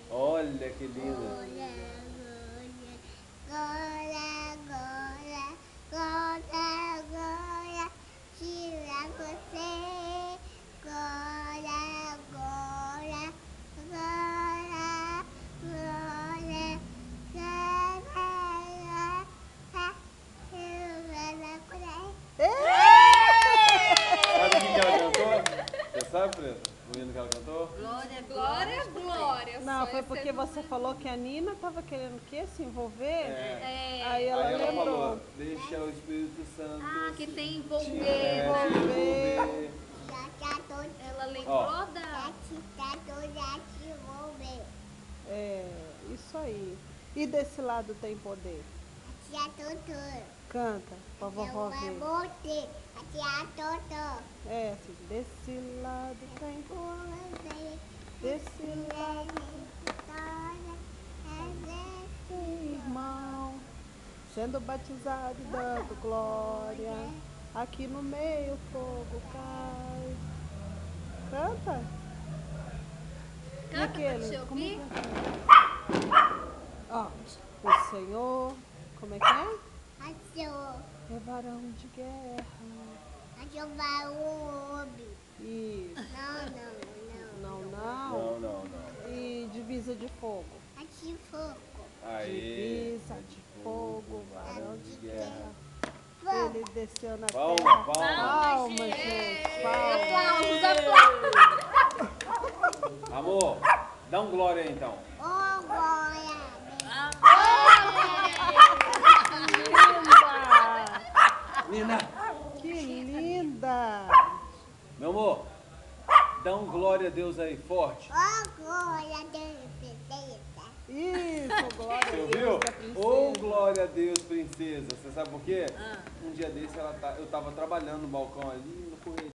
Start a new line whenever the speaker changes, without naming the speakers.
Olha que linda.
Glória, glória, glória, glória, glória, tira você. Glória, glória, glória, glória,
Sabe o que ela cantou? Você sabe, Preta? O hino que ela cantou?
Glória,
Glória, glória.
Não,
só
foi
esse
porque
eu não
você
lembro.
falou que a Nina tava querendo o quê? Se envolver?
É.
Aí ela
Aí ela
lembrou.
falou, deixa o Espírito Santo
Ah, que tem
te
envolver.
envolver.
Ela lembrou da...
É, isso aí. E desse lado tem poder? Canta, pra vovó ver. É, assim, desse lado tem poder. Desse lado irmão, sendo batizado e dando glória, aqui no meio o fogo cai. Canta? E
Canta pra
aquele?
te
Como é
ouvir.
que é? Ó, o Senhor, como é que é? É varão de guerra. Isso. Não,
Não, não, não.
E divisa de fogo.
Aí.
Divisa de fogo, varão de guerra.
Fogo.
Ele desceu na
Palma,
terra.
palma.
Palmas, gente. Palmas.
Aplausos, aplausos.
Amor, dá um glória aí então. Nina,
Que linda.
meu amor, dá um glória a Deus aí, forte.
Isso, glória
Você
a
ouviu?
Deus da princesa.
Ô, glória a Deus, princesa. Você sabe por quê? Um dia desse eu tava trabalhando no balcão ali, no corredor,